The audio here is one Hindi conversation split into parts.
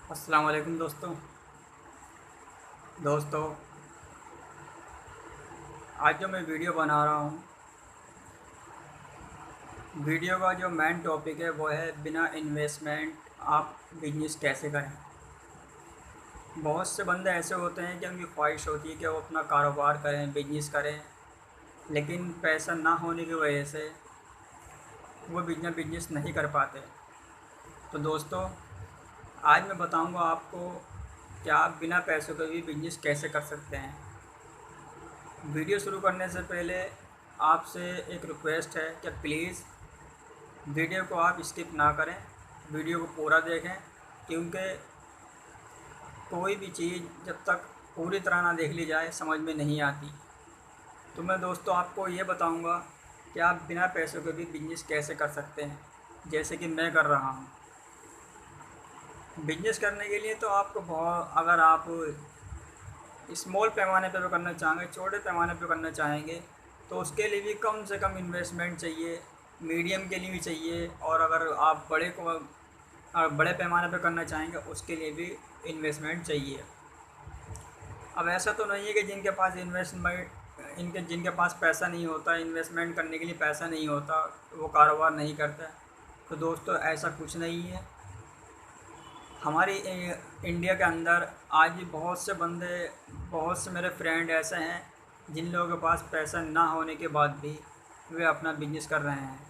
अस्सलाम वालेकुम दोस्तों। आज जो मैं वीडियो बना रहा हूँ, वीडियो का जो मेन टॉपिक है वो है बिना इन्वेस्टमेंट आप बिजनेस कैसे करें। बहुत से बंदे ऐसे होते हैं कि उनकी ख्वाहिश होती है कि वो अपना कारोबार करें, बिजनेस करें, लेकिन पैसा ना होने की वजह से वो बिजनेस नहीं कर पाते। तो दोस्तों, आज मैं बताऊंगा आपको कि आप बिना पैसों के भी बिजनेस कैसे कर सकते हैं। वीडियो शुरू करने से पहले आपसे एक रिक्वेस्ट है कि प्लीज़ वीडियो को आप स्किप ना करें, वीडियो को पूरा देखें, क्योंकि कोई भी चीज़ जब तक पूरी तरह ना देख ली जाए समझ में नहीं आती। तो मैं दोस्तों आपको ये बताऊंगा कि आप बिना पैसों के भी बिजनेस कैसे कर सकते हैं, जैसे कि मैं कर रहा हूँ। बिजनेस करने के लिए तो आपको बहुत, अगर आप स्मॉल पैमाने पर करना चाहेंगे, छोटे पैमाने पर करना चाहेंगे, तो उसके लिए भी कम से कम इन्वेस्टमेंट चाहिए, मीडियम के लिए भी चाहिए, और अगर आप बड़े पैमाने पर करना चाहेंगे उसके लिए भी इन्वेस्टमेंट चाहिए। अब ऐसा तो नहीं है कि जिनके पास पैसा नहीं होता, इन्वेस्टमेंट करने के लिए पैसा नहीं होता, वो कारोबार नहीं करता। तो दोस्तों, ऐसा कुछ नहीं है। हमारी इंडिया के अंदर आज भी बहुत से मेरे फ्रेंड ऐसे हैं जिन लोगों के पास पैसा ना होने के बाद भी वे अपना बिजनेस कर रहे हैं।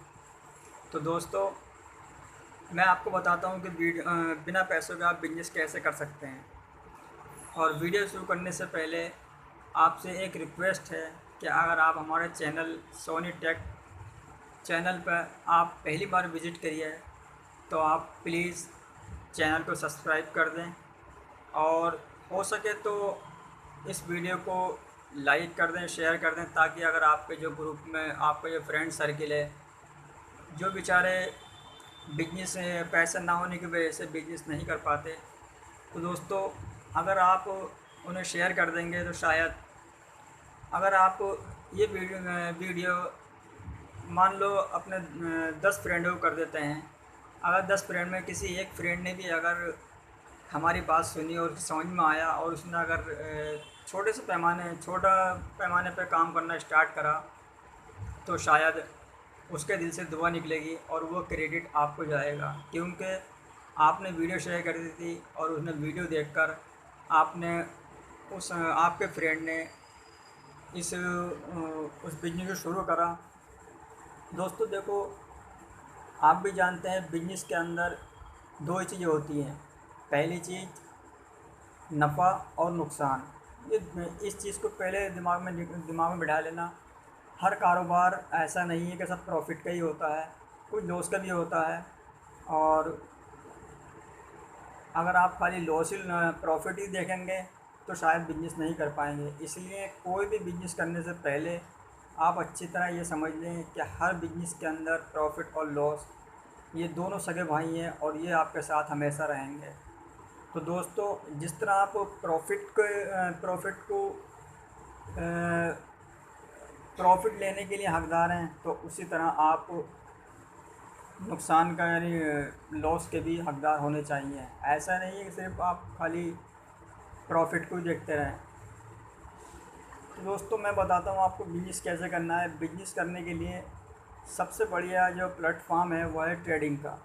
तो दोस्तों, मैं आपको बताता हूँ कि बिना पैसों के आप बिजनेस कैसे कर सकते हैं। और वीडियो शुरू करने से पहले आपसे एक रिक्वेस्ट है कि अगर आप हमारे चैनल सोनी टेक चैनल पर आप पहली बार विज़िट करिए, तो आप प्लीज़ चैनल को सब्सक्राइब कर दें, और हो सके तो इस वीडियो को लाइक कर दें, शेयर कर दें, ताकि अगर आपके जो ग्रुप में आपका जो फ्रेंड सर्किल है, जो बेचारे बिजनेस पैसा ना होने की वजह से बिजनेस नहीं कर पाते, तो दोस्तों अगर आप उन्हें शेयर कर देंगे तो शायद, अगर आप ये वीडियो मान लो अपने 10 फ्रेंडों को कर देते हैं, अगर 10 फ्रेंड में किसी एक फ्रेंड ने भी अगर हमारी बात सुनी और समझ में आया, और उसने अगर छोटा पैमाने पर काम करना स्टार्ट करा, तो शायद उसके दिल से दुआ निकलेगी और वो क्रेडिट आपको जाएगा, क्योंकि आपने वीडियो शेयर कर दी थी और उसने वीडियो देखकर आपने उस आपके फ्रेंड ने उस बिजनेस को शुरू करा। दोस्तों देखो, आप भी जानते हैं बिजनेस के अंदर दो ही चीज़ें होती हैं। पहली चीज़ नफ़ा और नुकसान। ये इस चीज़ को पहले दिमाग में बिठा लेना। हर कारोबार ऐसा नहीं है कि सब प्रॉफिट का ही होता है, कुछ लॉस का भी होता है। और अगर आप खाली लॉस ही प्रॉफिट ही देखेंगे तो शायद बिजनेस नहीं कर पाएंगे। इसलिए कोई भी बिजनेस करने से पहले आप अच्छी तरह ये समझ लें कि हर बिजनेस के अंदर प्रॉफिट और लॉस ये दोनों सगे भाई हैं, और ये आपके साथ हमेशा रहेंगे। तो दोस्तों, जिस तरह आप प्रॉफिट लेने के लिए हकदार हैं, तो उसी तरह आप नुकसान का यानी लॉस के भी हकदार होने चाहिए। ऐसा नहीं है कि सिर्फ आप खाली प्रॉफिट को ही देखते रहें। तो दोस्तों, मैं बताता हूँ आपको बिजनेस कैसे करना है। बिजनेस करने के लिए सबसे बढ़िया जो प्लेटफॉर्म है वो है ट्रेडिंग का।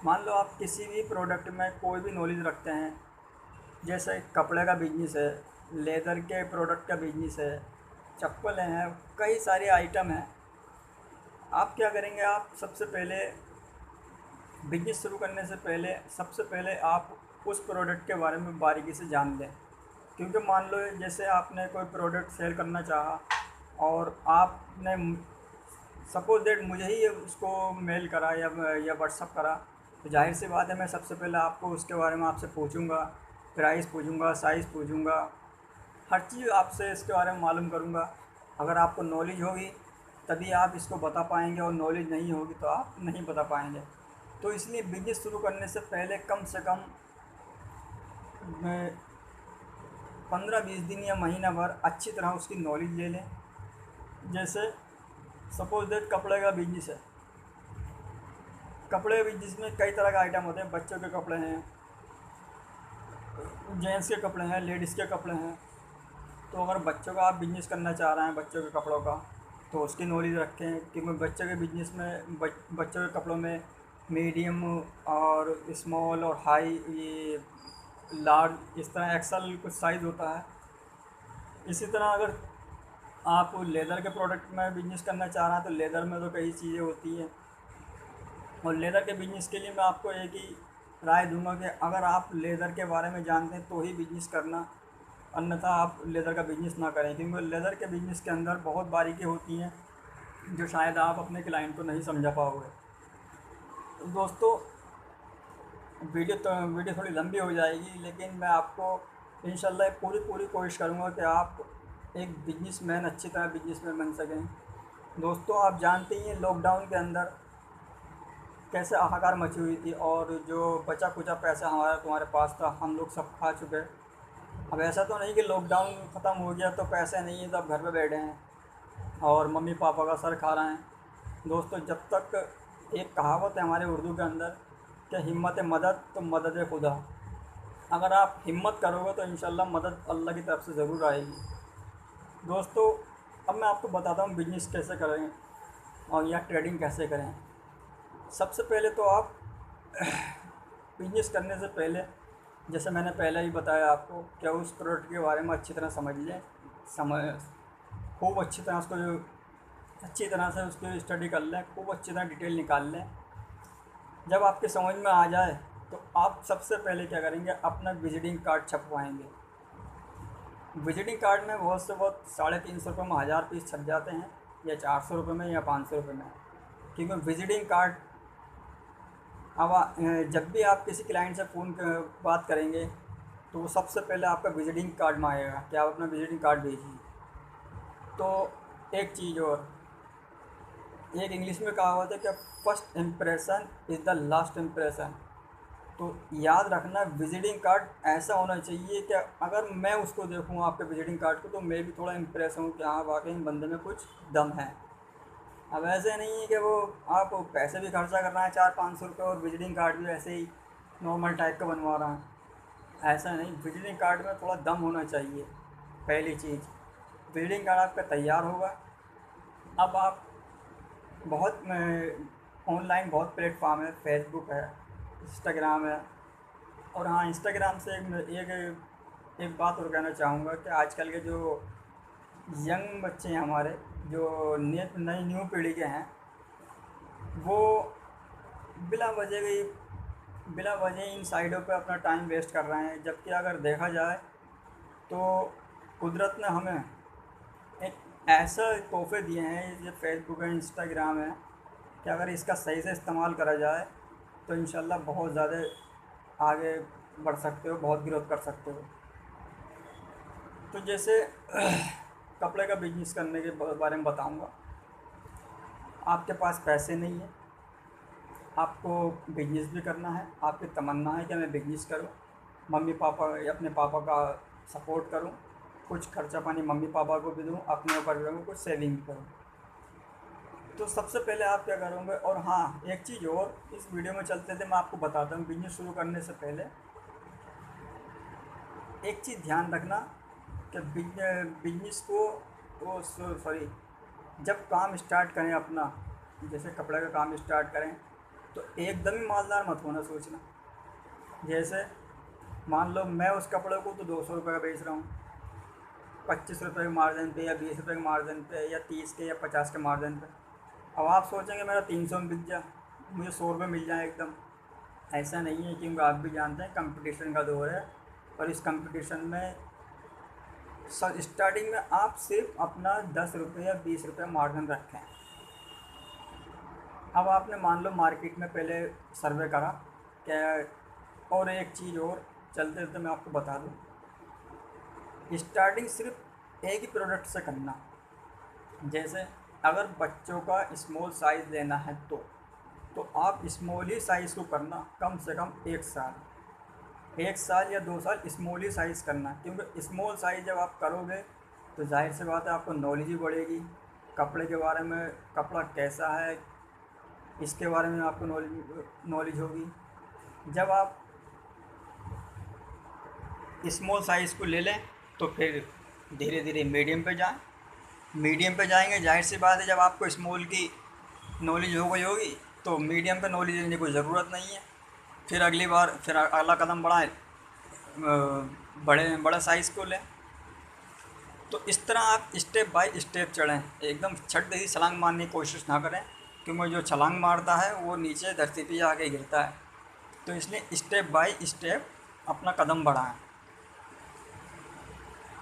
मान लो आप किसी भी प्रोडक्ट में कोई भी नॉलेज रखते हैं, जैसे कपड़े का बिजनेस है, लेदर के प्रोडक्ट का बिजनेस है, चप्पल हैं, कई सारे आइटम हैं। आप क्या करेंगे, आप सबसे पहले बिजनेस शुरू करने से पहले सबसे पहले आप उस प्रोडक्ट के बारे में बारीकी से जान लें। क्योंकि मान लो जैसे आपने कोई प्रोडक्ट सेल करना चाहा, और आपने सपोज दैट मुझे ही उसको मेल करा या व्हाट्सअप करा, तो जाहिर सी बात है मैं सबसे पहले आपको उसके बारे में आपसे पूछूंगा, प्राइस पूछूंगा, साइज़ पूछूंगा, हर चीज़ आपसे इसके बारे में मालूम करूंगा। अगर आपको नॉलेज होगी तभी आप इसको बता पाएंगे, और नॉलेज नहीं होगी तो आप नहीं बता पाएंगे। तो इसलिए बिजनेस शुरू करने से पहले कम से कम 15-20 दिन या महीना भर अच्छी तरह उसकी नॉलेज ले लें। जैसे सपोज दैट कपड़े का बिजनेस है, कपड़े के बिजनेस में कई तरह के आइटम होते हैं। बच्चों के कपड़े हैं, जेंट्स के कपड़े हैं, लेडीज़ के कपड़े हैं। तो अगर बच्चों का आप बिज़नेस करना चाह रहे हैं बच्चों के कपड़ों का, तो उसकी नॉलेज रखें, क्योंकि बच्चों के बिज़नेस में बच्चों के कपड़ों में मीडियम और स्मॉल और हाई, ये लार्ज, इस तरह एक्सल कुछ साइज़ होता है। इसी तरह अगर आप लेदर के प्रोडक्ट में बिज़नेस करना चाह रहे हैं तो लेदर में तो कई चीज़ें होती हैं। और लेदर के बिज़नेस के लिए मैं आपको एक ही राय दूंगा कि अगर आप लेदर के बारे में जानते हैं तो ही बिज़नेस करना, अन्यथा आप लेदर का बिज़नेस ना करें, क्योंकि लेदर के बिज़नेस के अंदर बहुत बारीकी होती हैं जो शायद आप अपने क्लाइंट को नहीं समझा पाओगे। तो दोस्तों, वीडियो थोड़ी लंबी हो जाएगी, लेकिन मैं आपको इंशाल्लाह पूरी पूरी कोशिश करूँगा कि आप एक बिजनेसमैन, अच्छी तरह बिजनेसमैन बन सकें। दोस्तों, आप जानते ही हैं लॉकडाउन के अंदर कैसे हाहाकार मची हुई थी, और जो बचा कुचा पैसा हमारा तुम्हारे पास था हम लोग सब खा चुके। अब ऐसा तो नहीं कि लॉकडाउन ख़त्म हो गया तो पैसे नहीं है तो अब घर पे बैठे हैं और मम्मी पापा का सर खा रहे हैं। दोस्तों, जब तक, एक कहावत है हमारे उर्दू के अंदर कि हिम्मत मदद तो मदद खुदा। अगर आप हिम्मत करोगे तो इंशाल्लाह मदद अल्लाह की तरफ से ज़रूर आएगी। दोस्तों, अब मैं आपको बताता हूँ बिजनेस कैसे करें और या ट्रेडिंग कैसे करें। सबसे पहले तो आप बिजनेस करने से पहले, जैसे मैंने पहले ही बताया आपको, क्या उस प्रोडक्ट के बारे में अच्छी तरह समझ लें, समझ खूब अच्छी तरह उसको, अच्छी तरह से उसकी स्टडी कर लें, खूब अच्छी तरह डिटेल निकाल लें। जब आपके समझ में आ जाए तो आप सबसे पहले क्या करेंगे, अपना विजिटिंग कार्ड छपवाएंगे। विजिटिंग कार्ड में बहुत से बहुत 350 रुपये में 1000 पीस छप जाते हैं, या 400 रुपये में या 500 रुपये में। क्योंकि विजिटिंग कार्ड, अब जब भी आप किसी क्लाइंट से फ़ोन बात करेंगे तो वो सबसे पहले आपका विजिटिंग कार्ड मांगेगा कि आप अपना विजिटिंग कार्ड भेजिए। तो एक चीज़ और, एक इंग्लिश में कहावत है कि first impression is the last impression. तो याद रखना, विजिटिंग कार्ड ऐसा होना चाहिए कि अगर मैं उसको देखूँ आपके विजिटिंग कार्ड को तो मैं भी थोड़ा इम्प्रेस हूँ कि हाँ वाकई में बंदे में कुछ दम है। अब ऐसे नहीं है कि वो आप पैसे भी खर्चा कर रहे हैं 400-500 रुपये और विजिटिंग कार्ड भी ऐसे ही नॉर्मल टाइप का बनवा रहा है। ऐसा नहीं, विजिटिंग कार्ड में थोड़ा दम होना चाहिए। पहली चीज़, विजिटिंग कार्ड आपका तैयार होगा। अब आप बहुत ऑनलाइन बहुत प्लेटफॉर्म है, फेसबुक है, इंस्टाग्राम है। और हाँ, इंस्टाग्राम से एक बात और कहना चाहूँगा कि आजकल के जो यंग बच्चे हैं हमारे, जो नई न्यू पीढ़ी के हैं, वो बिला वजह बिला वजह इन साइडों पे अपना टाइम वेस्ट कर रहे हैं। जबकि अगर देखा जाए तो कुदरत ने हमें एक ऐसा तोहफे दिए हैं, ये फेसबुक है, इंस्टाग्राम है, कि अगर इसका सही से इस्तेमाल करा जाए तो इंशाल्लाह बहुत ज़्यादा आगे बढ़ सकते हो, बहुत ग्रोथ कर सकते हो। तो जैसे कपड़े का बिजनेस करने के बारे में बताऊंगा। आपके पास पैसे नहीं है, आपको बिजनेस भी करना है, आपकी तमन्ना है कि मैं बिजनेस करूं, मम्मी पापा, अपने पापा का सपोर्ट करूं, कुछ खर्चा पानी मम्मी पापा को भी दूं, अपने ऊपर भी रहूँ, कुछ सेविंग भी करूँ। तो सबसे पहले आप क्या करोगे। और हाँ, एक चीज़ और, इस वीडियो में चलते थे मैं आपको बताता हूँ, बिजनेस शुरू करने से पहले एक चीज़ ध्यान रखना कि बिजनेस को, वो सॉरी, जब काम स्टार्ट करें अपना, जैसे कपड़े का काम स्टार्ट करें तो एकदम ही मालदार मत होना सोचना। जैसे मान लो मैं उस कपड़े को तो 200 रुपये का बेच रहा हूँ, 25 रुपये के मार्जिन पे, या 20 रुपये के मार्जिन पे, या 30 के या 50 के मार्जिन पे। अब आप सोचेंगे मेरा 300 में बिक जाए, मुझे 100 रुपये मिल जाए एकदम। ऐसा नहीं है, क्योंकि आप भी जानते हैं कंपटीशन का दौर है, और इस कंपटीशन में स्टार्टिंग में आप सिर्फ अपना 10 रुपये या 20 रुपये मार्जिन रखें। अब आपने मान लो मार्केट में पहले सर्वे करा क्या। और एक चीज़ और, चलते चलते मैं आपको बता दूं, स्टार्टिंग सिर्फ एक ही प्रोडक्ट से करना। जैसे अगर बच्चों का स्मॉल साइज़ लेना है तो आप स्मॉल ही साइज़ को करना, कम से कम 1 साल या 2 साल स्मॉल ही साइज़ करना। क्योंकि स्मॉल साइज़ जब आप करोगे तो जाहिर सी बात है आपको नॉलेज ही बढ़ेगी कपड़े के बारे में, कपड़ा कैसा है इसके बारे में आपको नॉलेज होगी। जब आप स्मॉल साइज़ को ले लें तो फिर धीरे धीरे मीडियम पे जाएं। मीडियम पे जाएंगे, जाहिर सी बात है जब आपको स्मॉल की नॉलेज हो गई होगी तो मीडियम पे नॉलेज लेने की कोई ज़रूरत नहीं है। फिर अगली बार फिर अगला कदम बढ़ाएं, बड़े बड़ा साइज़ को लें। तो इस तरह आप स्टेप बाय स्टेप चढ़ें, एकदम छट दे छलांग मारने की कोशिश ना करें, क्योंकि जो छलांग मारता है वो नीचे धरती पे आके गिरता है। तो इसलिए स्टेप बाय स्टेप अपना कदम बढ़ाएं।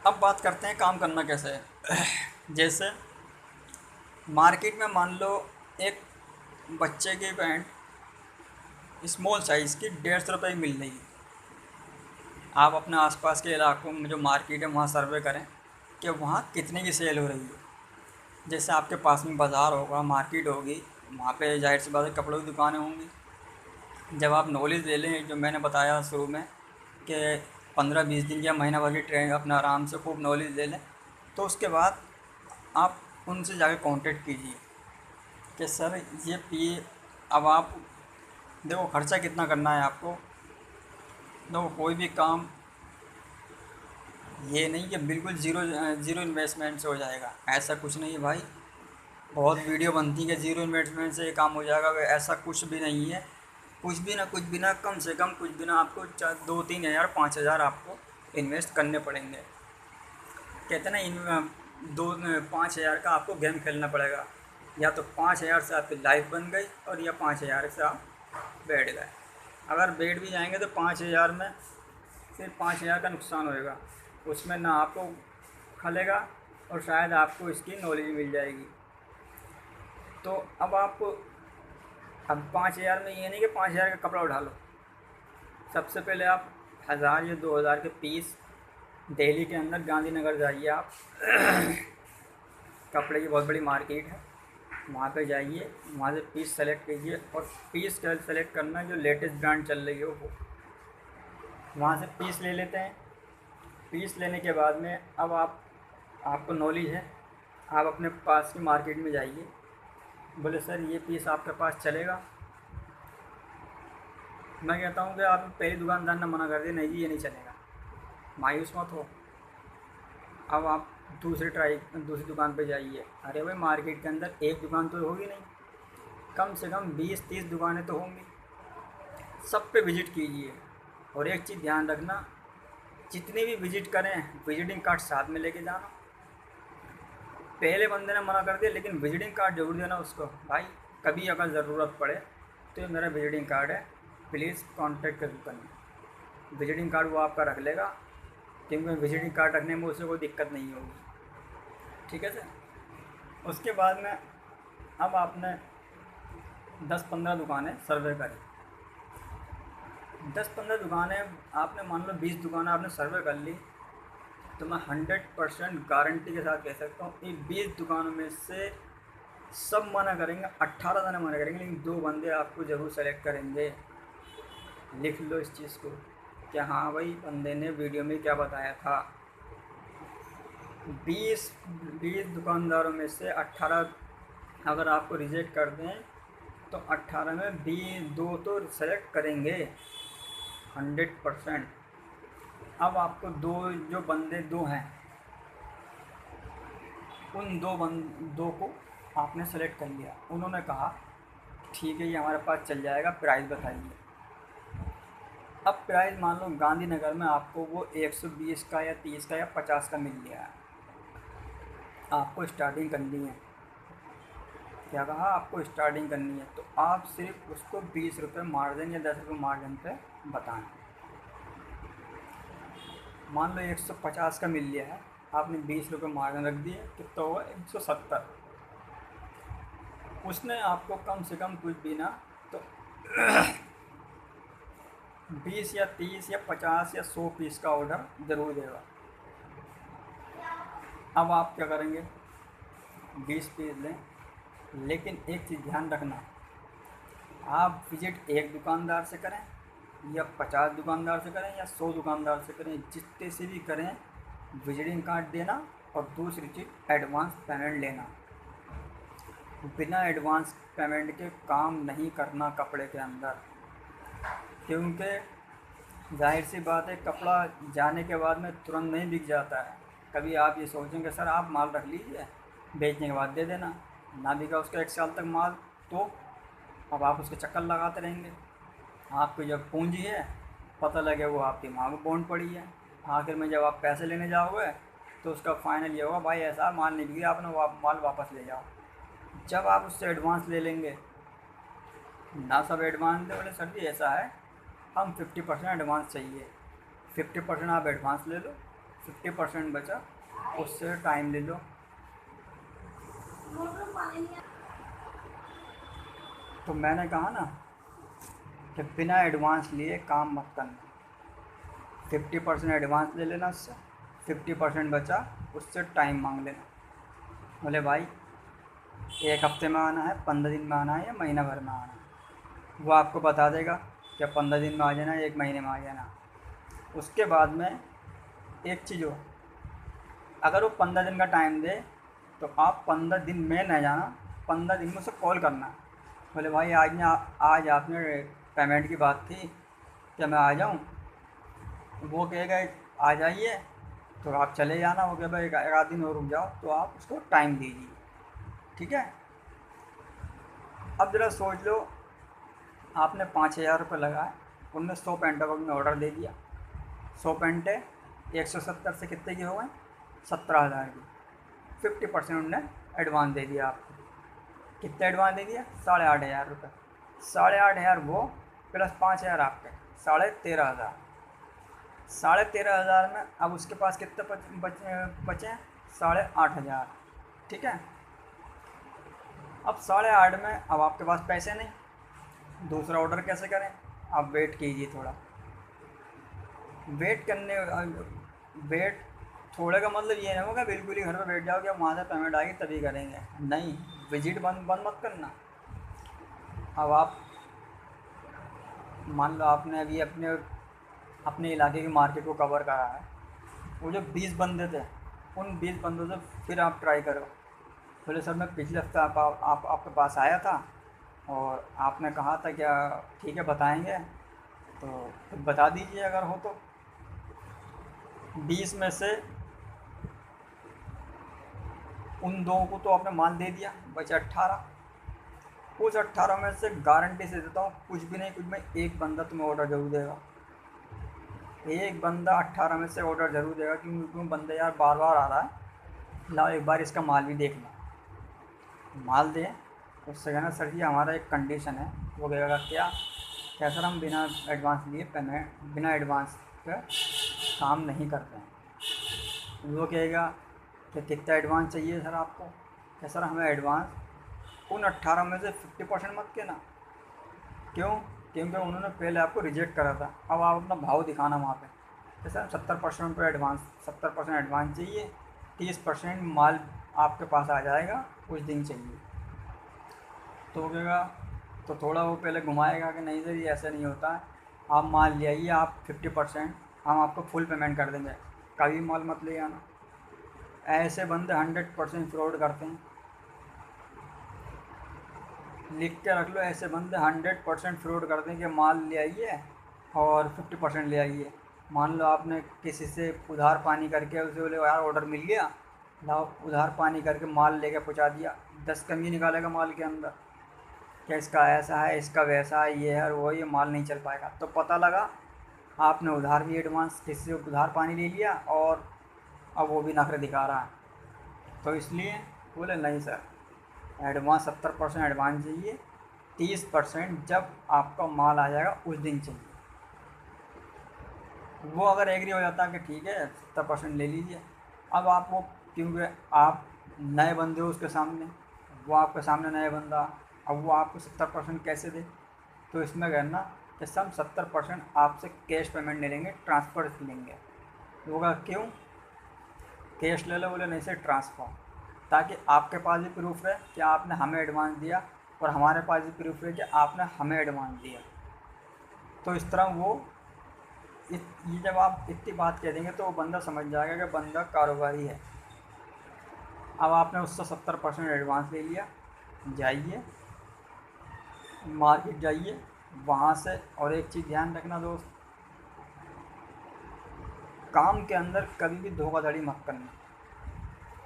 अब बात करते हैं काम करना कैसे है। जैसे मार्केट में मान लो एक बच्चे की पैंट स्मॉल साइज़ की 150 रुपये की मिल रही है। आप अपने आसपास के इलाकों में जो मार्केट है वहाँ सर्वे करें कि वहाँ कितने की सेल हो रही है। जैसे आपके पास में बाज़ार होगा, मार्केट होगी, वहाँ पे जाहिर सी बात है कपड़ों की दुकानें होंगी। जब आप नॉलेज ले लें, जो मैंने बताया शुरू में कि 15-20 दिन या महीना भर की ट्रेनिंग अपना आराम से खूब नॉलेज ले लें, तो उसके बाद आप उनसे जाकर कांटेक्ट कीजिए कि सर ये पिए। अब आप देखो खर्चा कितना करना है आपको। देखो कोई भी काम ये नहीं कि बिल्कुल ज़ीरो इन्वेस्टमेंट से हो जाएगा, ऐसा कुछ नहीं है भाई। बहुत वीडियो बनती है कि ज़ीरो इन्वेस्टमेंट से ये काम हो जाएगा, ऐसा कुछ भी नहीं है। कुछ भी ना कम से कम कुछ भी ना आपको 2-3 हज़ार 5 हज़ार आपको इन्वेस्ट करने पड़ेंगे। कहते हैं ना इन 2-5 हज़ार का आपको गेम खेलना पड़ेगा। या तो 5 हज़ार से आपकी लाइफ बन गई और या 5 हज़ार से आप बैठ गए। अगर बैठ भी जाएंगे तो 5 हज़ार में सिर्फ 5 हज़ार का नुकसान होएगा, उसमें ना आपको खलेगा और शायद आपको इसकी नॉलेज मिल जाएगी। तो अब 5 हज़ार में ये नहीं कि 5 हज़ार का कपड़ा उठा लो। सबसे पहले आप 1000 या 2000 के पीस दिल्ली के अंदर गांधीनगर जाइए आप। कपड़े की बहुत बड़ी मार्केट है, वहाँ पे जाइए, वहाँ से पीस सेलेक्ट कीजिए और पीस का सेलेक्ट करना जो लेटेस्ट ब्रांड चल रही हो वो, वहाँ से पीस ले लेते हैं। पीस लेने के बाद में अब आपको नॉलेज है, आप अपने पास की मार्केट में जाइए, बोले सर ये पीस आपके पास चलेगा। मैं कहता हूँ कि आप पहले दुकानदार ने मना कर दिया नहीं जी ये नहीं चलेगा, मायूस मत हो। अब आप दूसरी दुकान पे जाइए। अरे भाई मार्केट के अंदर एक दुकान तो होगी नहीं, कम से कम 20-30 दुकानें तो होंगी, सब पे विज़िट कीजिए। और एक चीज़ ध्यान रखना, जितने भी विज़िट करें विजिटिंग कार्ड साथ में लेके जाना। पहले बंदे ने मना कर दिया लेकिन विजिटिंग कार्ड जरूर देना उसको, भाई कभी अगर ज़रूरत पड़े तो ये मेरा विजिटिंग कार्ड है, प्लीज़ कांटेक्ट करना। विजिटिंग कार्ड वो आपका रख लेगा, क्योंकि विजिटिंग कार्ड रखने में उसे कोई दिक्कत नहीं होगी। ठीक है सर। उसके बाद में अब आपने 10-15 दुकानें सर्वे करी। 10-15 दुकानें आपने मान लो 20 दुकानें आपने सर्वे कर ली, तो मैं 100% गारंटी के साथ कह सकता हूँ कि 20 दुकानों में से सब मना करेंगे, 18 जने मना करेंगे, लेकिन 2 बंदे आपको ज़रूर सेलेक्ट करेंगे। लिख लो इस चीज़ को कि हाँ भाई बंदे ने वीडियो में क्या बताया था। 20 दुकानदारों में से 18 अगर आपको रिजेक्ट कर दें तो 18 में 2 तो सेलेक्ट करेंगे 100%। अब आपको जो बंदे 2 हैं उन 2 को आपने सेलेक्ट कर लिया। उन्होंने कहा ठीक है ये हमारे पास चल जाएगा, प्राइस बताइए। अब प्राइस मान लो गांधीनगर में आपको वो 120 का या 30 का या 50 का मिल गया है। आपको स्टार्टिंग करनी है, क्या कहा आपको स्टार्टिंग करनी है, तो आप सिर्फ उसको 20 रुपये मार्जिन या 10 रुपये मार्जिन पे बताएं। मान लो 150 का मिल लिया है, आपने 20 रुपये मार्जिन रख दिए, कितना हुआ 170। उसने आपको कम से कम कुछ भी ना तो 20 या 30 या 50 या 100 पीस का ऑर्डर ज़रूर देगा। अब आप क्या करेंगे, 20 पीस लें, लेकिन एक चीज़ ध्यान रखना, आप विजिट एक दुकानदार से करें या 50 दुकानदार से करें या 100 दुकानदार से करें, जितने से भी करें विजिटिंग कार्ड देना और दूसरी चीज़ एडवांस पेमेंट लेना। बिना एडवांस पेमेंट के काम नहीं करना कपड़े के अंदर, क्योंकि ज़ाहिर सी बात है, कपड़ा जाने के बाद में तुरंत नहीं बिक जाता है। कभी आप ये सोचेंगे सर आप माल रख लीजिए, बेचने के बाद दे देना, ना बिका उसका 1 साल तक माल, तो अब आप उसके चक्कर लगाते रहेंगे। आपकी जब पूंजी है, पता लगे वो आपकी माँ को बॉन्ड पड़ी है। आखिर में जब आप पैसे लेने जाओगे तो उसका फाइनल ये होगा, भाई ऐसा माल नहीं बिका, आपने माल वापस ले जाओ। जब आप उससे एडवांस ले लेंगे, ना सब एडवांस दे, बोले सर जी ऐसा है, हम 50% एडवांस चाहिए, 50% आप एडवांस ले लो, 50% बचा उससे टाइम ले लो। तो मैंने कहा ना कि बिना एडवांस लिए काम मत करना, 50% एडवांस ले लेना उससे, 50% बचा उससे टाइम मांग लेना। बोले भाई 1 हफ्ते में आना है, 15 दिन में आना है, या महीना भर में आना है, वो आपको बता देगा कि 15 दिन में आ जाना, 1 महीने में आ जाना। उसके बाद में एक चीज़ हो, अगर वो 15 दिन का टाइम दे तो आप 15 दिन में न जाना, 15 दिन में उसे कॉल करना। बोले भाई आज आपने पेमेंट की बात थी, क्या मैं आ जाऊँ? वो कहेगा आ जाइए, तो आप चले जाना। वो कहे भाई एक आध दिन और रुक जाओ, तो आप उसको टाइम दीजिए। ठीक है। अब ज़रा सोच लो, आपने 5,000 रुपये लगाए, उनने 100 पेंटों का अपने ऑर्डर दे दिया। 100 पेंटें 170 से कितने की हो गई? 17,000 की। 50% उनने एडवांस दे दिया आपको। कितना एडवांस दे दिया? 8,500 रुपये। 8,500 वो प्लस 5,000 आपके, 13,500। 13,500 में अब उसके पास कितने बचे? 8,500। ठीक है। अब 8,500 में अब आपके पास पैसे नहीं, दूसरा ऑर्डर कैसे करें? आप वेट कीजिए थोड़ा। वेट करने वेट थोड़े का मतलब ये नहीं होगा बिल्कुल ही घर पे बैठ जाओ कि अब वहाँ से पेमेंट आएगी तभी करेंगे, नहीं। विजिट बंद बंद मत करना। अब आप मान लो आपने अभी अपने अपने इलाके की मार्केट को कवर करा है, वो जो 20 बंदे थे, उन 20 बंदों से फिर आप ट्राई करो। बोले सर मैं पिछले हफ्ते आपके पास आया था और आपने कहा था क्या ठीक है बताएंगे, तो फिर बता दीजिए अगर हो तो। 20 में से उन दो को तो आपने माल दे दिया, बचे 18। उस 18 में से गारंटी से देता हूँ कुछ भी नहीं कुछ में एक बंदा तुम्हें ऑर्डर ज़रूर देगा। एक बंदा 18 में से ऑर्डर ज़रूर देगा, क्यों बंदा यार बार बार आ रहा है, लाओ एक बार इसका माल भी देख लो। माल दें, उससे कहना सर जी हमारा एक कंडीशन है। वो कहेगा क्या? क्या सर हम बिना एडवांस लिए पेमेंट, बिना एडवांस पे काम नहीं करते हैं। वो कहेगा कि कितना एडवांस चाहिए सर आपको? क्या सर हमें एडवांस उन 18 में से 50% मत देना। क्यों? क्योंकि उन्होंने पहले आपको रिजेक्ट करा था। अब आप अपना भाव दिखाना वहाँ पे, जैसे 70% पर एडवांस, 70% एडवांस चाहिए, 30% माल आपके पास आ जाएगा, कुछ दिन चाहिए। तो कहेगा, तो थोड़ा वो पहले घुमाएगा कि नहीं सर ये ऐसा नहीं होता है, आप माल ले आइए, आप 50% हम आपको फुल पेमेंट कर देंगे, कभी माल मत ले आना। ऐसे बंदे 100% फ्रॉड करते हैं। लिख के रख लो, ऐसे बंदे 100% फ्रॉड करते हैं कि माल ले आइए और 50% ले आइए। मान लो आपने किसी से उधार पानी करके उसे बोले यार ऑर्डर मिल गया, लाओ उधार पानी करके माल लेके पहुंचा दिया, 10 कमी निकालेगा माल के अंदर, क्या इसका ऐसा है, इसका वैसा है, ये है और वो, ये माल नहीं चल पाएगा। तो पता लगा आपने उधार भी एडवांस किसी से उधार पानी ले लिया और अब वो भी नखरे दिखा रहा है। तो इसलिए बोले नहीं सर, एडवांस 70% एडवांस चाहिए, 30% जब आपका माल आ जाएगा उस दिन चाहिए। वो अगर एग्री हो जाता है कि ठीक है 70% ले लीजिए, अब आप वो, क्योंकि आप नए बंदे हो उसके सामने, वो आपके सामने नए बंदा, अब वो आपको 70% कैसे दे? तो इसमें कहना कि हम 70% आपसे कैश पेमेंट नहीं लेंगे, ट्रांसफ़र लेंगे। वो कहा क्यों? कैश ले लो। बोले नहीं सर ट्रांसफ़र, ताकि आपके पास भी प्रूफ है कि आपने हमें एडवांस दिया और हमारे पास भी प्रूफ है कि आपने हमें एडवांस दिया। तो इस तरह वो ये जब आप इतनी बात कह देंगे तो वो बंदा समझ जाएगा कि बंदा कारोबारी है। अब आपने उससे 70% एडवांस ले लिया, जाइए मार्केट जाइए वहाँ से। और एक चीज़ ध्यान रखना दोस्त, काम के अंदर कभी भी धोखाधड़ी मत करना।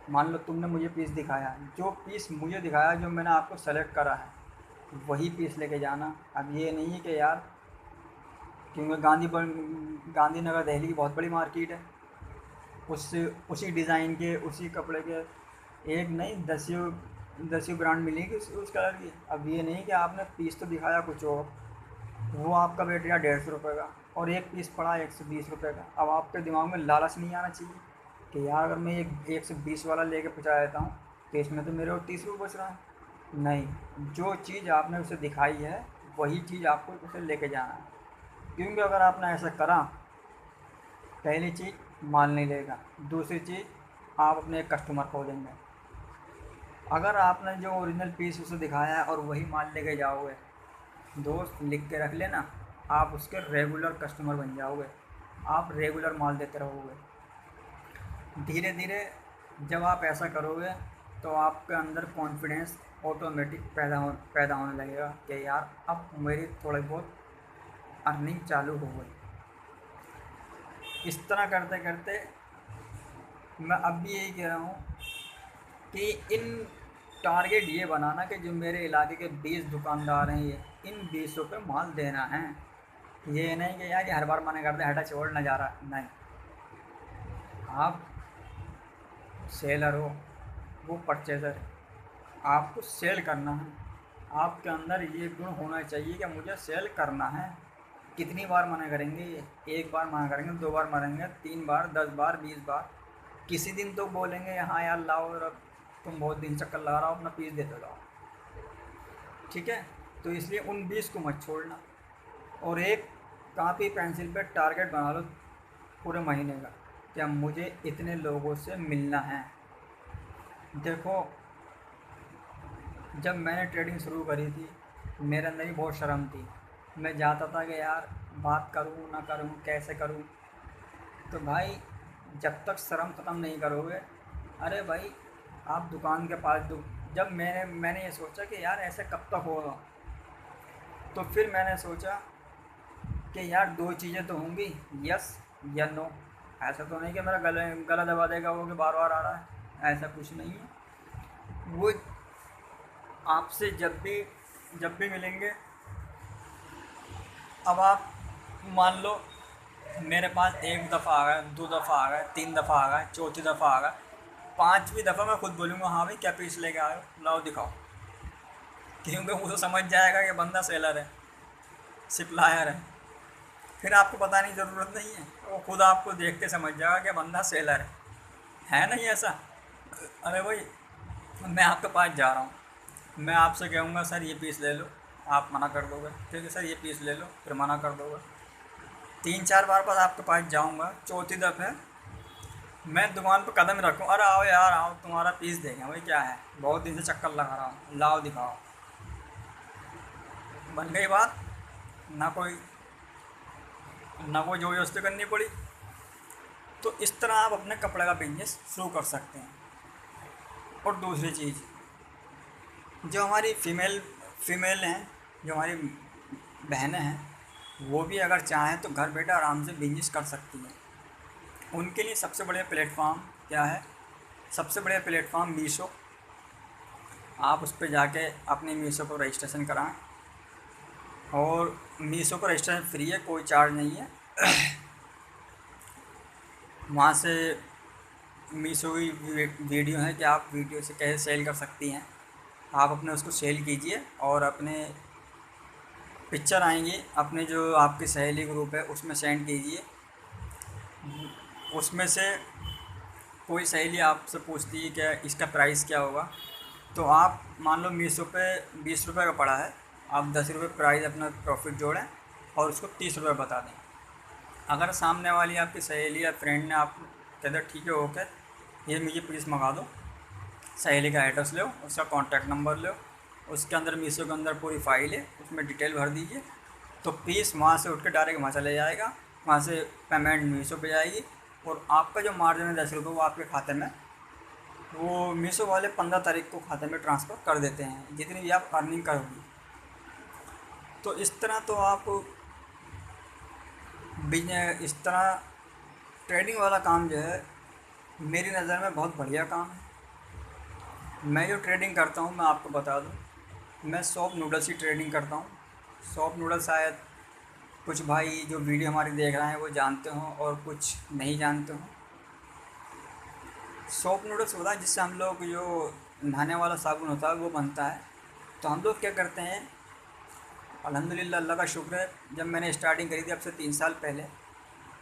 मान लो तुमने मुझे पीस दिखाया, जो पीस मुझे दिखाया, जो मैंने आपको सेलेक्ट करा है, वही पीस लेके जाना। अब ये नहीं है कि यार, क्योंकि गांधीनगर दिल्ली की बहुत बड़ी मार्केट है, उससे उसी डिज़ाइन के, उसी कपड़े के एक नहीं दसियों ब्रांड मिलेगी उस कलर की। अब ये नहीं कि आपने पीस तो दिखाया कुछ और, वो आपका बैठ गया 150 रुपये का, और एक पीस पड़ा 120 रुपये का। अब आपके दिमाग में लालच नहीं आना चाहिए कि यार अगर मैं 120 वाला लेके पहुँचा देता हूँ तो इसमें तो मेरे और 30 रुपये बच रहा है। नहीं, जो चीज़ आपने उसे दिखाई है वही चीज़ आपको उसे लेके जाना है। क्योंकि अगर आपने ऐसा करा, पहली चीज़ माल नहीं लेगा, दूसरी चीज़ आप अपने एक कस्टमर खो देंगे। अगर आपने जो ओरिजिनल पीस उसे दिखाया है और वही माल लेके जाओगे, दोस्त लिख के रख लेना, आप उसके रेगुलर कस्टमर बन जाओगे, आप रेगुलर माल देते रहोगे। धीरे धीरे जब आप ऐसा करोगे तो आपके अंदर कॉन्फिडेंस ऑटोमेटिक पैदा होने लगेगा कि यार अब मेरी थोड़ी बहुत अर्निंग चालू हो गई। इस तरह करते करते मैं अब भी यही कह रहा हूँ कि इन टारगेट ये बनाना कि जो मेरे इलाके के 20 दुकानदार हैं, ये इन 20 पे माल देना है। ये नहीं कि यार ये हर बार मना करते हटा छोड़ ना जा रहा, नहीं। आप सेलर हो, वो परचेज़र है, आपको सेल करना है। आपके अंदर ये गुण होना चाहिए कि मुझे सेल करना है। कितनी बार मना करेंगे ये? एक बार मना करेंगे, 2 बार मनाएंगे, 3 बार, 10 बार, 20 बार। किसी दिन तो बोलेंगे हाँ यार लाओ, और तुम बहुत दिन चक्कर लगा रहा हो, अपना पीस देते जाओ, ठीक है। तो इसलिए उन 20 को मत छोड़ना, और एक कापी पेंसिल पे टारगेट बना लो पूरे महीने का, क्या मुझे इतने लोगों से मिलना है। देखो, जब मैंने ट्रेडिंग शुरू करी थी, मेरे अंदर ही बहुत शर्म थी। मैं जाता था कि यार बात करूँ ना करूँ, कैसे करूँ। तो भाई जब तक शर्म ख़त्म नहीं करोगे, अरे भाई आप दुकान के पास जब मैंने ये सोचा कि यार ऐसे कब तक होगा, तो फिर मैंने सोचा कि यार 2 चीज़ें तो होंगी, यस या नो। ऐसा तो नहीं कि मेरा गला दबा देगा वो कि बार बार आ रहा है, ऐसा कुछ नहीं है। वो आपसे जब भी मिलेंगे, अब आप मान लो मेरे पास एक दफ़ा आ गया, 2 दफ़ा आ गया, 3 दफ़ा आ गया, चौथी दफ़ा आ गया, 5वीं दफ़ा मैं खुद बोलूँगा हाँ भाई क्या पीस लेके आए हो, लाओ दिखाओ। क्योंकि वो तो समझ जाएगा कि बंदा सेलर है, सप्लायर है। फिर आपको बताने की ज़रूरत नहीं है, वो खुद आपको देख के समझ जाएगा कि बंदा सेलर है नहीं ऐसा। अरे भाई मैं आपके पास जा रहा हूँ, मैं आपसे कहूँगा सर ये पीस ले लो, आप मना कर दोगे, ठीक है सर ये पीस ले लो, फिर मना कर दोगे। 3-4 बार बाद आपके पास जाऊँगा, चौथी दफ़े मैं दुकान पर कदम रखूँ, अरे आओ यार आओ, तुम्हारा पीस देंगे भाई, क्या है बहुत दिन से चक्कर लगा रहा हूँ, लाओ दिखाओ। बन गई बात, ना कोई जोर जबरदस्ती करनी पड़ी। तो इस तरह आप अपने कपड़े का बिजनेस शुरू कर सकते हैं। और दूसरी चीज़, जो हमारी फीमेल हैं, जो हमारी बहनें हैं, वो भी अगर चाहें तो घर बैठे आराम से बिजनेस कर सकती हैं। उनके लिए सबसे बढ़िया प्लेटफॉर्म क्या है? सबसे बढ़िया प्लेटफॉर्म मीशो। आप उस पर जाके अपने मीशो को रजिस्ट्रेशन कराएं, और मीशो को रजिस्ट्रेशन फ्री है, कोई चार्ज नहीं है। वहाँ से मीशो की वीडियो है कि आप वीडियो से कैसे सेल कर सकती हैं। आप अपने उसको सेल कीजिए, और अपने पिक्चर आएंगी अपने जो आपके सहेली ग्रुप है उसमें सेंड कीजिए। उसमें से कोई सहेली आपसे पूछती है क्या इसका प्राइस क्या होगा, तो आप मान लो मीशो पे 20 रुपये का पड़ा है, आप 10 रुपये प्राइस अपना प्रॉफिट जोड़ें और उसको 30 रुपये बता दें। अगर सामने वाली आपकी सहेली या फ्रेंड ने आप कहते ठीक है ओके ये मुझे प्लीज़ मंगा दो, सहेली का एड्रेस लो, उसका कॉन्टैक्ट नंबर लो, उसके अंदर मीशो के अंदर पूरी फाइल है, उसमें डिटेल भर दीजिए, तो पीस वहाँ से उठ के डायरेक्ट वहाँ चले जाएगा, वहाँ से पेमेंट मीशो पे जाएगी, और आपका जो मार्जिन है 10 रुपये वो आपके खाते में, वो मीशो वाले 15 तारीख को खाते में ट्रांसफ़र कर देते हैं, जितनी भी आप अर्निंग करोगी। तो इस तरह तो आप बिजनेस, इस तरह ट्रेडिंग वाला काम जो है मेरी नज़र में बहुत बढ़िया काम है। मैं जो ट्रेडिंग करता हूँ मैं आपको बता दूँ, मैं सॉप नूडल्स की ट्रेडिंग करता हूँ। सॉप नूडल्स शायद कुछ भाई जो वीडियो हमारी देख रहे हैं वो जानते हों और कुछ नहीं जानते हों। सॉप नूडल्स होता है जिससे हम लोग जो नहाने वाला साबुन होता है वो बनता है। तो हम लोग क्या करते हैं, अल्हम्दुलिल्लाह अल्लाह का शुक्र है, जब मैंने स्टार्टिंग करी थी अब से 3 साल पहले,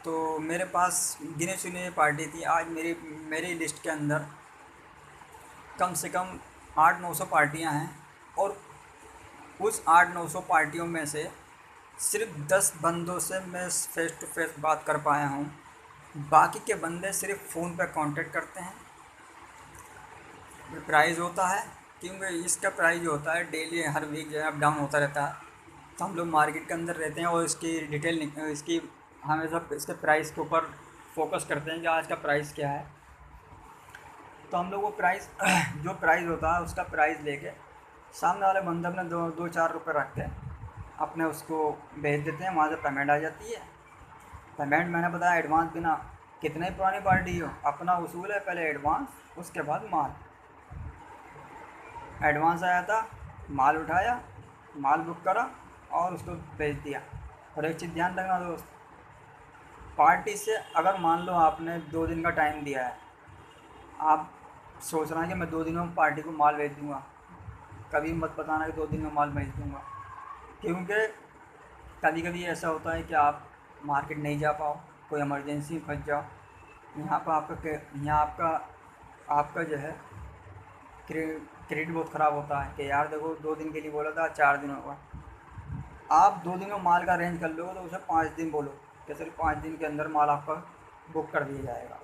तो मेरे पास गिने चुने पार्टी थी। आज मेरी लिस्ट के अंदर कम से कम 800-900 पार्टियां हैं, और उस 800-900 पार्टियों में से सिर्फ 10 बंदों से मैं फ़ेस टू फेस बात कर पाया हूँ। बाकी के बंदे सिर्फ फ़ोन पर कांटेक्ट करते हैं। प्राइस होता है, क्योंकि इसका प्राइस जो होता है डेली हर वीक जो है अप डाउन होता रहता है। तो हम लोग मार्केट के अंदर रहते हैं और इसकी डिटेल इसकी हमेशा इसके प्राइस के ऊपर फोकस करते हैं कि आज का प्राइस क्या है। तो हम लोग वो प्राइस जो प्राइस होता है उसका प्राइस लेके सामने वाले बंदे अपने 2-4 रुपये रख के अपने उसको भेज देते हैं। वहाँ से पेमेंट आ जाती है। पेमेंट मैंने बताया एडवांस बिना, कितने पुरानी पार्टी हो अपना उसूल है, पहले एडवांस उसके बाद माल। एडवांस आया था, माल उठाया, माल बुक करा और उसको भेज दिया। और एक चीज़ ध्यान रखना दोस्त, पार्टी से अगर मान लो आपने 2 दिन का टाइम दिया है, आप सोच रहे हैं कि मैं 2 दिनों में पार्टी को माल भेज दूँगा, कभी मत बताना कि 2 दिन में माल भेज दूँगा। क्योंकि कभी कभी ऐसा होता है कि आप मार्केट नहीं जा पाओ, कोई इमरजेंसी में फंस जाओ। यहाँ पर यहाँ आपका जो है क्रेडिट बहुत ख़राब होता है कि यार देखो 2 दिन के लिए बोला था, 4 दिन होगा। आप 2 दिन में माल का अरेंज कर लोगे तो उसे 5 दिन बोलो कि सिर्फ 5 दिन के अंदर माल आपका बुक कर दिया जाएगा।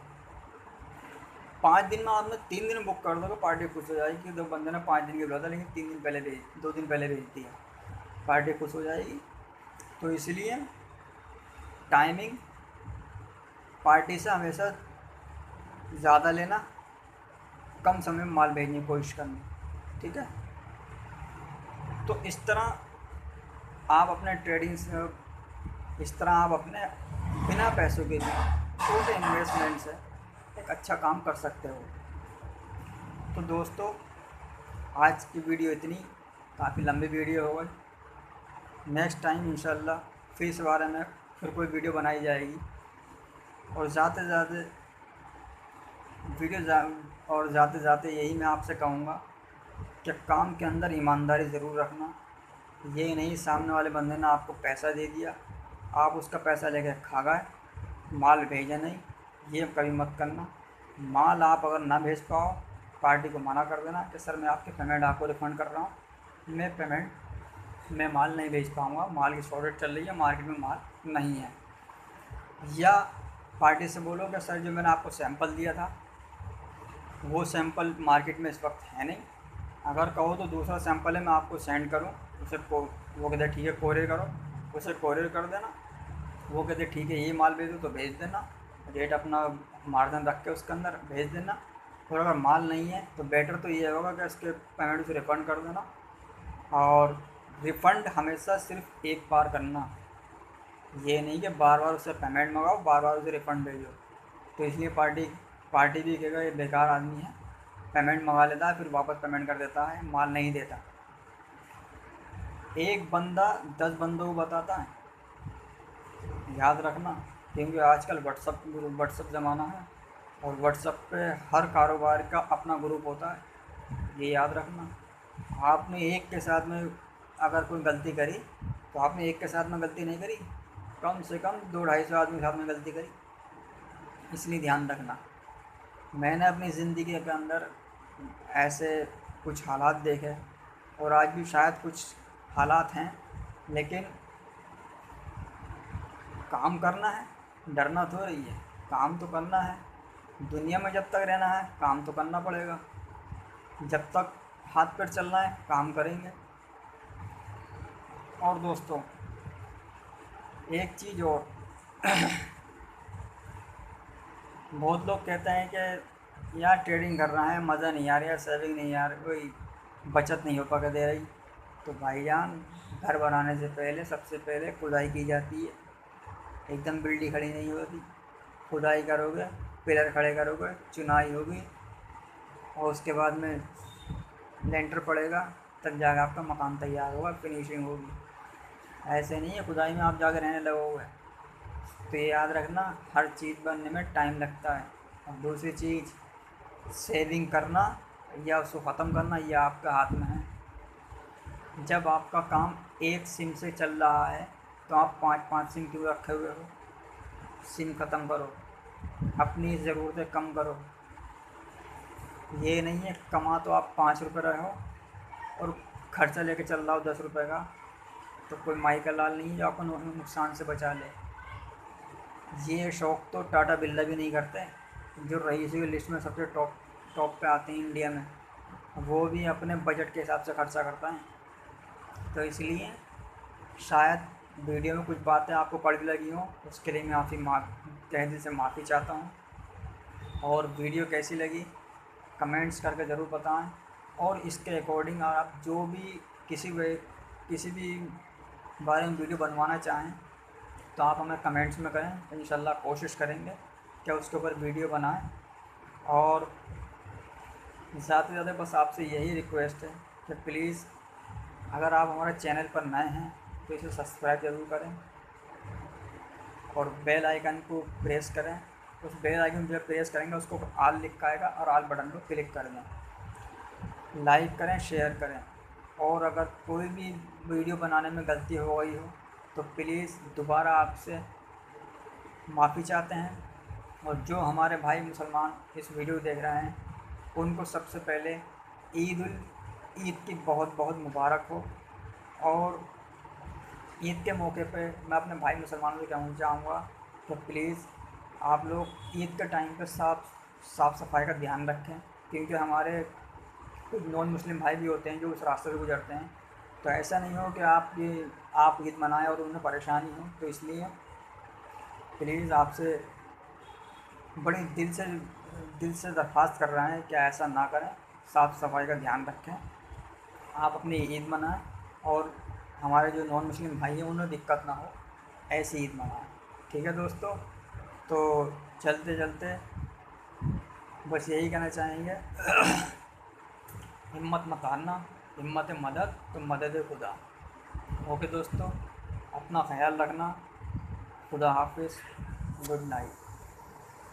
5 दिन में आपने 3 दिन बुक कर दोगे, पार्टी खुश हो जाएगी कि दो बंदे ने 5 दिन के बोला था लेकिन 3 दिन पहले 2 दिन पहले भेज दिया, पार्टी खुश हो जाएगी। तो इसलिए टाइमिंग पार्टी से हमेशा ज़्यादा लेना, कम समय में माल भेजने की कोशिश करनी, ठीक है। तो इस तरह आप अपने ट्रेडिंग से, इस तरह आप अपने बिना पैसों के भी छोटे इन्वेस्टमेंट से एक अच्छा काम कर सकते हो। तो दोस्तों आज की वीडियो इतनी, काफ़ी लंबी वीडियो हो गई। नेक्स्ट टाइम इंशाल्लाह फिर इस बारे में फिर कोई वीडियो बनाई जाएगी। और ज़्यादा ज़्यादा यही मैं आपसे कहूँगा कि काम के अंदर ईमानदारी ज़रूर रखना। ये नहीं सामने वाले बंदे ने आपको पैसा दे दिया, आप उसका पैसा लेके खा गए, माल भेजा नहीं, ये कभी मत करना। माल आप अगर ना भेज पाओ, पार्टी को मना कर देना कि सर मैं आपकी पेमेंट आपको रिफ़ंड कर रहा हूँ, मैं माल नहीं भेज पाऊँगा, माल की शॉर्टेज चल रही है, मार्केट में माल नहीं है। या पार्टी से बोलो कि सर जो मैंने आपको सैंपल दिया था वो सैंपल मार्केट में इस वक्त है नहीं, अगर कहो तो दूसरा सैंपल है मैं आपको सेंड करूँ, वो कहते ठीक है कोरियर करो, उसे कोरियर कर देना। वो कहते ठीक है ये माल भेज दो तो भेज देना, रेट अपना मार्जिन रख के उसके अंदर भेज देना। और अगर माल नहीं है तो बेटर तो ये होगा कि उसके पेमेंट उसे रिफ़ंड कर देना। और रिफ़ंड हमेशा सिर्फ एक बार करना, ये नहीं कि बार बार उससे पेमेंट मंगाओ, बार बार उसे रिफ़ंड भेजो। तो इसलिए पार्टी भी कहेगा ये बेकार आदमी है, पेमेंट मंगा लेता है फिर वापस पेमेंट कर देता है, माल नहीं देता। एक बंदा 10 बंदों को बताता है, याद रखना। क्योंकि आजकल व्हाट्सअप ज़माना है और व्हाट्सअप पे हर कारोबार का अपना ग्रुप होता है, ये याद रखना। आपने एक के साथ में अगर कोई गलती करी तो आपने एक के साथ में गलती नहीं करी, कम से कम 200-250 आदमी के साथ में गलती करी, इसलिए ध्यान रखना। मैंने अपनी ज़िंदगी के अंदर ऐसे कुछ हालात देखे और आज भी शायद कुछ हालात हैं, लेकिन काम करना है, डरना तो रही है, काम तो करना है। दुनिया में जब तक रहना है काम तो करना पड़ेगा, जब तक हाथ पैर चलना है काम करेंगे। और दोस्तों एक चीज़ और बहुत लोग कहते हैं कि यार ट्रेडिंग कर रहा है मज़ा नहीं आ रहा, सेविंग नहीं आ रही, कोई बचत नहीं हो पा दे रही। तो भाईजान घर बनाने से पहले सबसे पहले खुदाई की जाती है, एकदम बिल्डिंग खड़ी नहीं होती। खुदाई करोगे, पिलर खड़े करोगे, चुनाई होगी और उसके बाद में लेंटर पड़ेगा, तब जाकर आपका मकान तैयार होगा, फिनिशिंग होगी। ऐसे नहीं है खुदाई में आप जाकर रहने लगोगे। तो ये याद रखना, हर चीज़ बनने में टाइम लगता है। और दूसरी चीज़, सेविंग करना या उसको ख़त्म करना ये आपके हाथ में है। जब आपका काम एक सिम से चल रहा है तो आप 5-5 सिम क्यों रखे हुए हो? सिम ख़त्म करो, अपनी ज़रूरतें कम करो। ये नहीं है कमा तो आप 5 रुपये रहे हो और खर्चा लेके चल रहा हो 10 रुपये का, तो कोई माई का लाल नहीं है जो आपको नुकसान से बचा ले। ये शौक़ तो टाटा बिरला भी नहीं करते, जो रईसों की लिस्ट में सबसे टॉप टॉप पे आते हैं इंडिया में, वो भी अपने बजट के हिसाब से खर्चा करता है। तो इसलिए शायद वीडियो में कुछ बातें आपको कड़वी लगी हों, उसके लिए मैं तहे दिल से माफ़ी चाहता हूँ। और वीडियो कैसी लगी कमेंट्स करके ज़रूर बताएं। और इसके अकॉर्डिंग आप जो भी किसी भी बारे में वीडियो बनवाना चाहें तो आप हमें कमेंट्स में करें, इंशाल्लाह कोशिश करेंगे कि उसके ऊपर वीडियो बनाएं। और ज़्यादा से ज़्यादा बस आपसे यही रिक्वेस्ट है कि प्लीज़ अगर आप हमारे चैनल पर नए हैं तो इसे सब्सक्राइब ज़रूर करें और बेल आइकन को प्रेस करें। उस बेल आइकन जब प्रेस करेंगे उसको ऑल लिखा आएगा और ऑल बटन को क्लिक कर दें। लाइक करें, शेयर करें। और अगर कोई भी वीडियो बनाने में गलती हो गई हो तो प्लीज़ दोबारा आपसे माफ़ी चाहते हैं। और जो हमारे भाई मुसलमान इस वीडियो देख रहे हैं उनको सबसे पहले ईद की बहुत बहुत मुबारक हो। और ईद के मौके पे मैं अपने भाई मुसलमानों से कहना चाहूँगा तो प्लीज़ आप लोग ईद के टाइम पे साफ़ सफाई का ध्यान रखें, क्योंकि हमारे कुछ नॉन मुस्लिम भाई भी होते हैं जो उस रास्ते से गुजरते हैं। तो ऐसा नहीं हो कि आप ईद मनाएं और उन्हें परेशानी हो। तो इसलिए प्लीज़ आपसे बड़ी दिल से दरख्वास्त कर रहे हैं कि ऐसा ना करें, साफ़ सफाई का ध्यान रखें, आप अपनी ईद मनाएं और हमारे जो नॉन मुस्लिम भाई हैं उन्हें दिक्कत ना हो, ऐसी ईद मनाएं। ठीक है दोस्तों, तो चलते बस यही कहना चाहेंगे हिम्मत मत हारना, हिम्मत मदद तो मदद खुदा। ओके दोस्तों, अपना ख्याल रखना। खुदा हाफिज़, गुड नाइट।